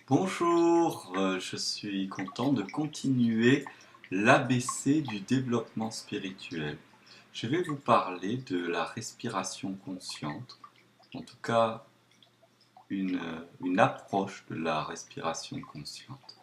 Bonjour, je suis content de continuer l'ABC du développement spirituel. Je vais vous parler de la respiration consciente, en tout cas une approche de la respiration consciente.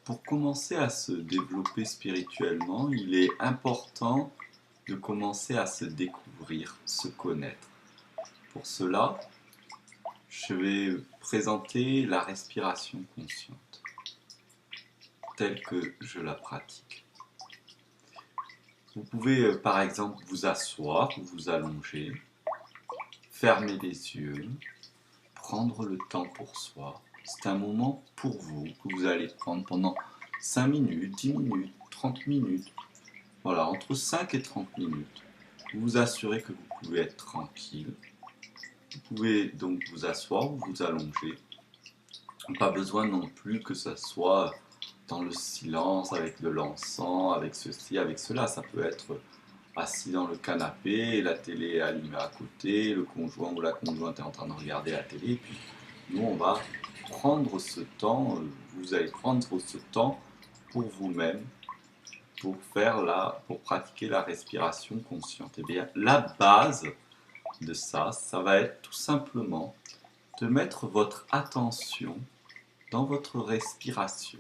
Pour commencer à se développer spirituellement, il est important de commencer à se découvrir, se connaître. Pour cela, je vais présenter la respiration consciente telle que je la pratique. Vous pouvez par exemple vous asseoir ou vous allonger, fermer les yeux, prendre le temps pour soi. C'est un moment pour vous que vous allez prendre pendant 5 minutes, 10 minutes, 30 minutes. Voilà, entre 5 et 30 minutes. Vous vous assurez que vous pouvez être tranquille. Vous pouvez donc vous asseoir ou vous allonger. Pas besoin non plus que ça soit dans le silence, avec de l'encens, avec ceci, avec cela. Ça peut être assis dans le canapé, la télé est allumée à côté, le conjoint ou la conjointe est en train de regarder la télé. Puis nous, on va prendre ce temps, vous allez prendre ce temps pour vous-même, pour pratiquer la respiration consciente. Et bien, la base de ça, ça va être tout simplement de mettre votre attention dans votre respiration.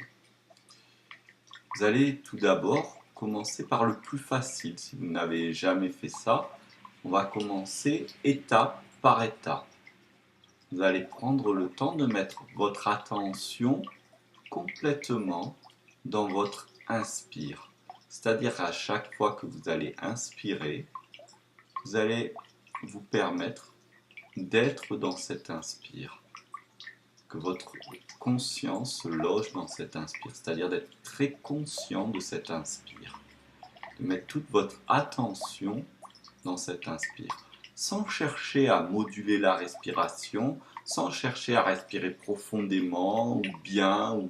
Vous allez tout d'abord commencer par le plus facile. Si vous n'avez jamais fait ça, on va commencer étape par étape. Vous allez prendre le temps de mettre votre attention complètement dans votre inspire. C'est-à-dire à chaque fois que vous allez inspirer, vous allez vous permettre d'être dans cet inspire. Que votre conscience se loge dans cet inspire, c'est-à-dire d'être très conscient de cet inspire, de mettre toute votre attention dans cet inspire, sans chercher à moduler la respiration, sans chercher à respirer profondément ou bien ou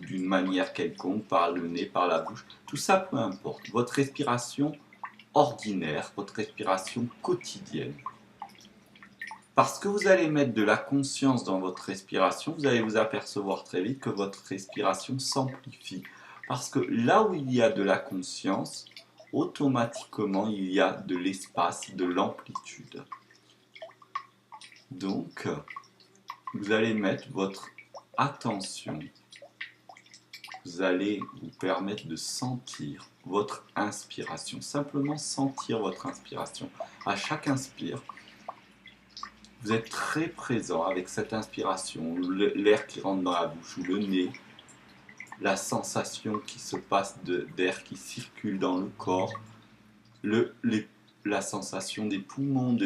d'une manière quelconque, par le nez, par la bouche, tout ça peu importe. Votre respiration ordinaire, votre respiration quotidienne. Parce que vous allez mettre de la conscience dans votre respiration, vous allez vous apercevoir très vite que votre respiration s'amplifie. Parce que là où il y a de la conscience, automatiquement il y a de l'espace, de l'amplitude. Donc, vous allez mettre votre attention, vous allez vous permettre de sentir votre inspiration, simplement sentir votre inspiration. À chaque inspire, vous êtes très présent avec cette inspiration, l'air qui rentre dans la bouche ou le nez, la sensation qui se passe d'air qui circule dans le corps, la sensation des poumons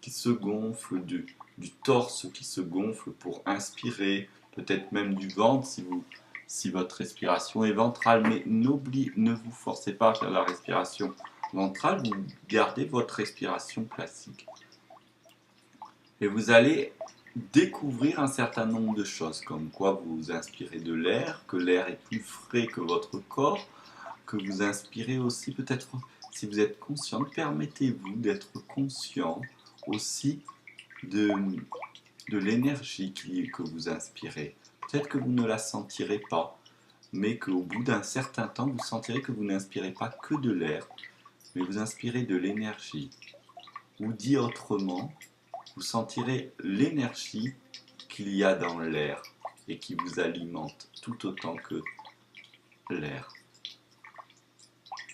qui se gonflent, du torse qui se gonfle pour inspirer, peut-être même du ventre si votre respiration est ventrale, mais ne vous forcez pas à faire la respiration ventrale, vous gardez votre respiration classique. Et vous allez découvrir un certain nombre de choses, comme quoi vous inspirez de l'air, que l'air est plus frais que votre corps, que vous inspirez aussi peut-être, si vous êtes conscient, permettez-vous d'être conscient aussi de l'énergie que vous inspirez. Peut-être que vous ne la sentirez pas, mais qu'au bout d'un certain temps, vous sentirez que vous n'inspirez pas que de l'air, mais vous inspirez de l'énergie. Ou dit autrement, vous sentirez l'énergie qu'il y a dans l'air et qui vous alimente tout autant que l'air.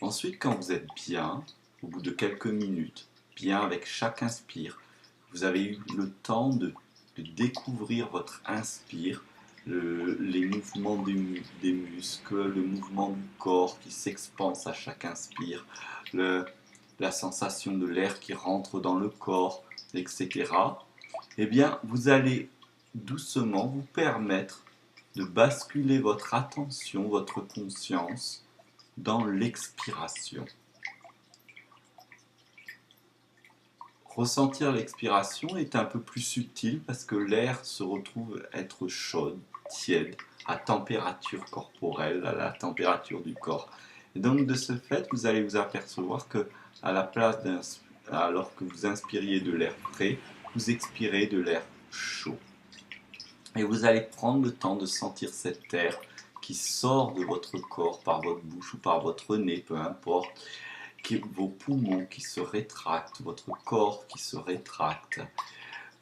Ensuite, quand vous êtes bien, au bout de quelques minutes, bien avec chaque inspire, vous avez eu le temps de découvrir votre inspire, les mouvements des muscles, le mouvement du corps qui s'expanse à chaque inspire, la sensation de l'air qui rentre dans le corps, etc. Eh bien, vous allez doucement vous permettre de basculer votre attention, votre conscience dans l'expiration. Ressentir l'expiration est un peu plus subtil parce que l'air se retrouve être chaud, tiède, à température corporelle, à la température du corps. Et donc de ce fait, vous allez vous apercevoir que à la place alors que vous inspiriez de l'air frais, vous expirez de l'air chaud. Et vous allez prendre le temps de sentir cet air qui sort de votre corps par votre bouche ou par votre nez, peu importe, vos poumons qui se rétractent, votre corps qui se rétracte.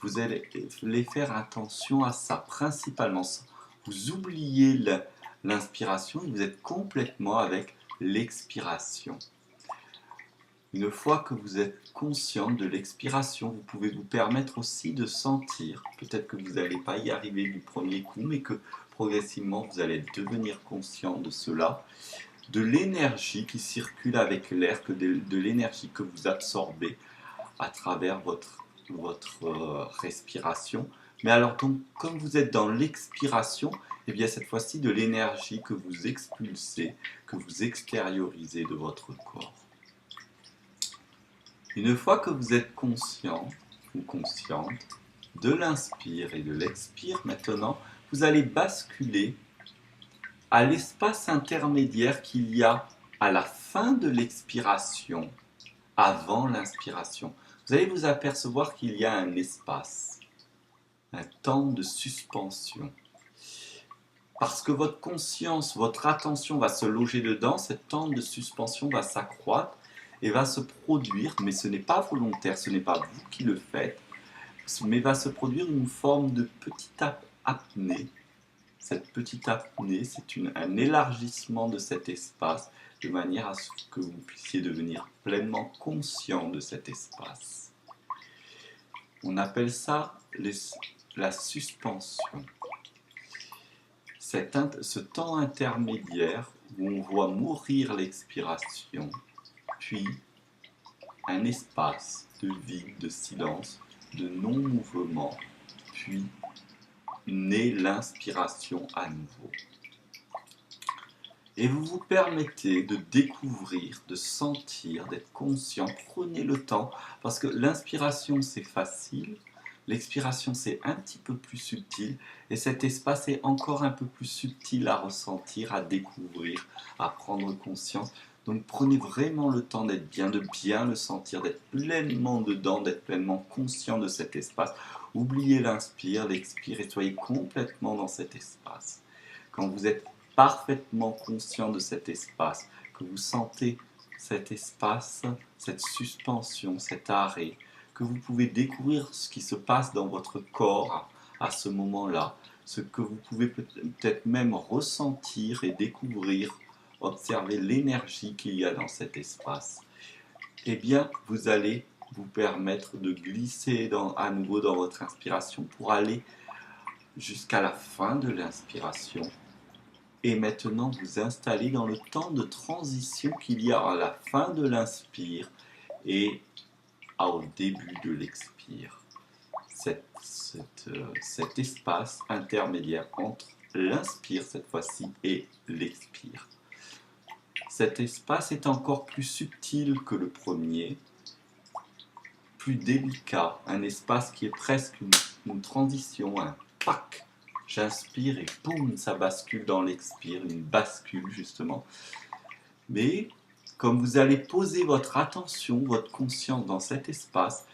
Vous allez faire attention à ça, principalement. Vous oubliez l'inspiration et vous êtes complètement avec l'expiration. Une fois que vous êtes conscient de l'expiration, vous pouvez vous permettre aussi de sentir, peut-être que vous n'allez pas y arriver du premier coup, mais que progressivement vous allez devenir conscient de cela, de l'énergie qui circule avec l'air, de l'énergie que vous absorbez à travers votre respiration. Mais alors donc, comme vous êtes dans l'expiration, et bien cette fois-ci de l'énergie que vous expulsez, que vous extériorisez de votre corps. Une fois que vous êtes conscient ou consciente de l'inspire et de l'expire, maintenant, vous allez basculer à l'espace intermédiaire qu'il y a à la fin de l'expiration, avant l'inspiration. Vous allez vous apercevoir qu'il y a un espace, un temps de suspension. Parce que votre conscience, votre attention va se loger dedans, ce temps de suspension va s'accroître et va se produire, mais ce n'est pas volontaire, ce n'est pas vous qui le faites, mais va se produire une forme de petite apnée. Cette petite apnée, c'est un élargissement de cet espace, de manière à ce que vous puissiez devenir pleinement conscient de cet espace. On appelle ça la suspension. Ce temps intermédiaire où on voit mourir l'expiration, puis un espace de vide, de silence, de non-mouvement, puis naît l'inspiration à nouveau. Et vous vous permettez de découvrir, de sentir, d'être conscient. Prenez le temps, parce que l'inspiration c'est facile, l'expiration c'est un petit peu plus subtil, et cet espace est encore un peu plus subtil à ressentir, à découvrir, à prendre conscience. Donc prenez vraiment le temps d'être bien, de bien le sentir, d'être pleinement dedans, d'être pleinement conscient de cet espace. Oubliez l'inspire, l'expire et soyez complètement dans cet espace. Quand vous êtes parfaitement conscient de cet espace, que vous sentez cet espace, cette suspension, cet arrêt, que vous pouvez découvrir ce qui se passe dans votre corps à ce moment-là, ce que vous pouvez peut-être même ressentir et découvrir, observer l'énergie qu'il y a dans cet espace, eh bien, vous allez vous permettre de glisser à nouveau dans votre inspiration pour aller jusqu'à la fin de l'inspiration. Et maintenant, vous installer dans le temps de transition qu'il y a à la fin de l'inspire et au début de l'expire. Cet espace intermédiaire entre l'inspire cette fois-ci et l'expire. Cet espace est encore plus subtil que le premier, plus délicat, un espace qui est presque une transition, un pack. J'inspire et boum, ça bascule dans l'expire, une bascule justement. Mais comme vous allez poser votre attention, votre conscience dans cet espace,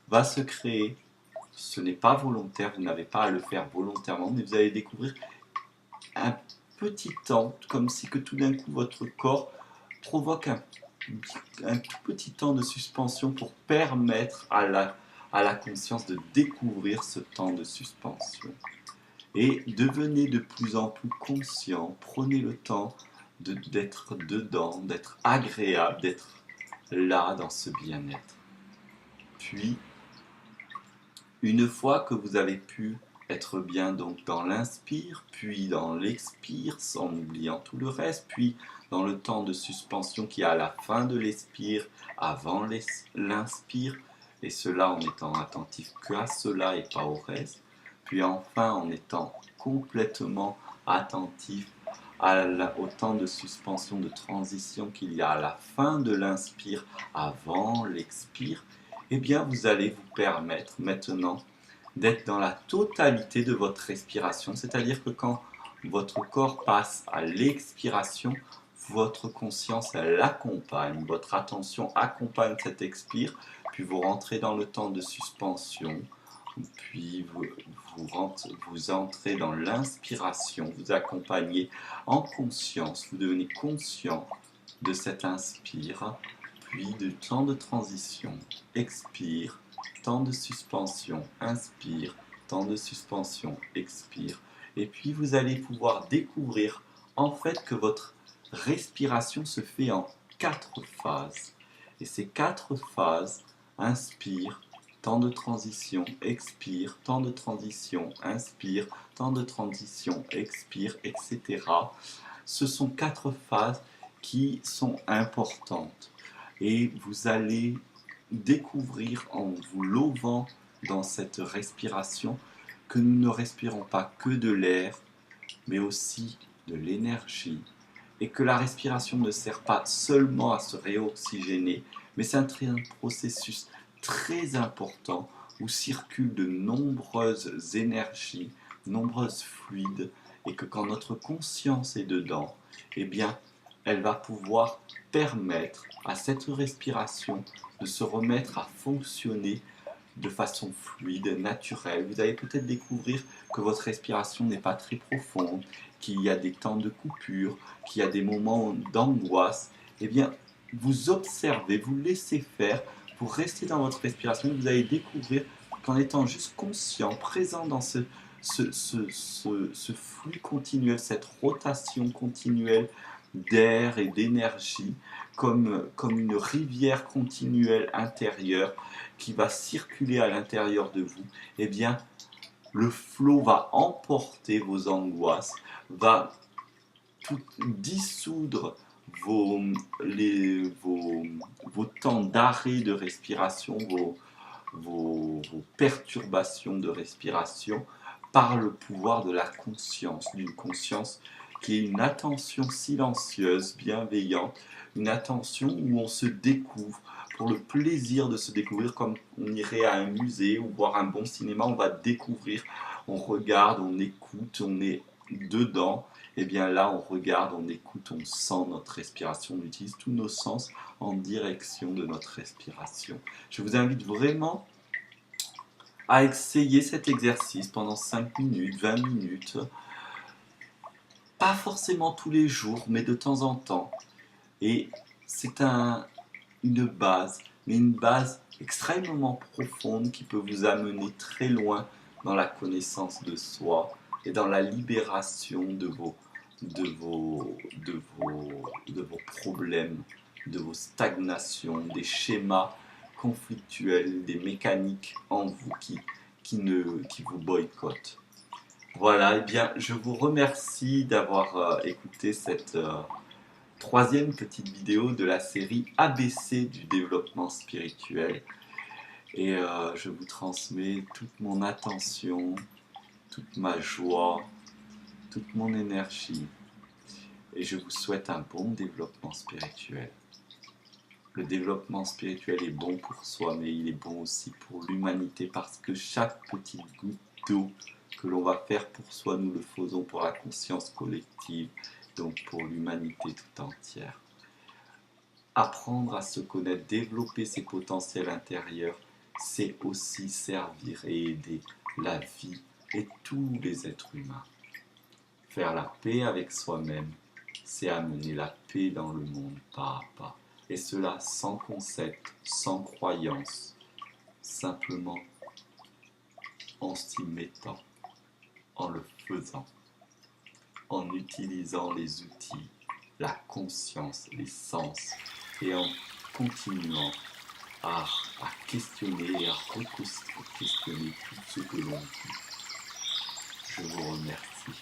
va se créer, ce n'est pas volontaire, vous n'avez pas à le faire volontairement, mais vous allez découvrir un petit temps, comme si que tout d'un coup votre corps provoque un tout petit temps de suspension pour permettre à la conscience de découvrir ce temps de suspension. Et devenez de plus en plus conscient, prenez le temps d'être dedans, d'être agréable, d'être là dans ce bien-être. Puis, une fois que vous avez pu être bien donc dans l'inspire, puis dans l'expire, sans oubliant tout le reste, puis dans le temps de suspension qui est à la fin de l'expire, avant l'inspire, et cela en étant attentif qu'à cela et pas au reste, puis enfin en étant complètement attentif au temps de suspension, de transition qu'il y a à la fin de l'inspire, avant l'expire, eh bien vous allez vous permettre maintenant d'être dans la totalité de votre respiration, c'est-à-dire que quand votre corps passe à l'expiration, votre conscience elle l'accompagne, votre attention accompagne cet expire, puis vous rentrez dans le temps de suspension Puis vous entrez dans l'inspiration, vous accompagnez en conscience, vous devenez conscient de cet inspire, puis du temps de transition, expire, temps de suspension, inspire, temps de suspension, expire. Et puis vous allez pouvoir découvrir en fait que votre respiration se fait en 4 phases. Et ces 4 phases, inspire, temps de transition, expire, temps de transition, inspire, temps de transition, expire, etc. Ce sont 4 phases qui sont importantes. Et vous allez découvrir en vous levant dans cette respiration que nous ne respirons pas que de l'air, mais aussi de l'énergie. Et que la respiration ne sert pas seulement à se réoxygéner, mais c'est un processus très important où circulent de nombreuses énergies, nombreuses fluides, et que quand notre conscience est dedans, eh bien, elle va pouvoir permettre à cette respiration de se remettre à fonctionner de façon fluide, naturelle. Vous allez peut-être découvrir que votre respiration n'est pas très profonde, qu'il y a des temps de coupure, qu'il y a des moments d'angoisse. Eh bien, vous observez, vous laissez faire, vous restez dans votre respiration et vous allez découvrir qu'en étant juste conscient, présent dans ce flux continuel, cette rotation continuelle d'air et d'énergie, comme une rivière continuelle intérieure qui va circuler à l'intérieur de vous, eh bien, le flot va emporter vos angoisses, va tout dissoudre vos temps d'arrêt de respiration, vos perturbations de respiration par le pouvoir de la conscience, d'une conscience qui est une attention silencieuse, bienveillante, une attention où on se découvre pour le plaisir de se découvrir, comme on irait à un musée ou voir un bon cinéma, on va découvrir, on regarde, on écoute, on est dedans. Et bien là, on regarde, on écoute, on sent notre respiration, on utilise tous nos sens en direction de notre respiration. Je vous invite vraiment à essayer cet exercice pendant 5 minutes, 20 minutes, pas forcément tous les jours, mais de temps en temps. Et c'est une base, mais une base extrêmement profonde qui peut vous amener très loin dans la connaissance de soi et dans la libération de vos problèmes, de vos stagnations, des schémas conflictuels, des mécaniques en vous qui vous boycottent. Voilà, eh bien, je vous remercie d'avoir écouté cette troisième petite vidéo de la série ABC du développement spirituel. Et je vous transmets toute mon attention, toute ma joie, toute mon énergie. Et je vous souhaite un bon développement spirituel. Le développement spirituel est bon pour soi, mais il est bon aussi pour l'humanité parce que chaque petite goutte d'eau que l'on va faire pour soi, nous le faisons pour la conscience collective, donc pour l'humanité tout entière. Apprendre à se connaître, développer ses potentiels intérieurs, c'est aussi servir et aider la vie et tous les êtres humains. Faire la paix avec soi-même, c'est amener la paix dans le monde pas à pas. Et cela sans concept, sans croyance, simplement en s'y mettant, en le faisant, en utilisant les outils, la conscience, les sens, et en continuant à questionner et à re-questionner tout ce que l'on vit. Je vous remercie.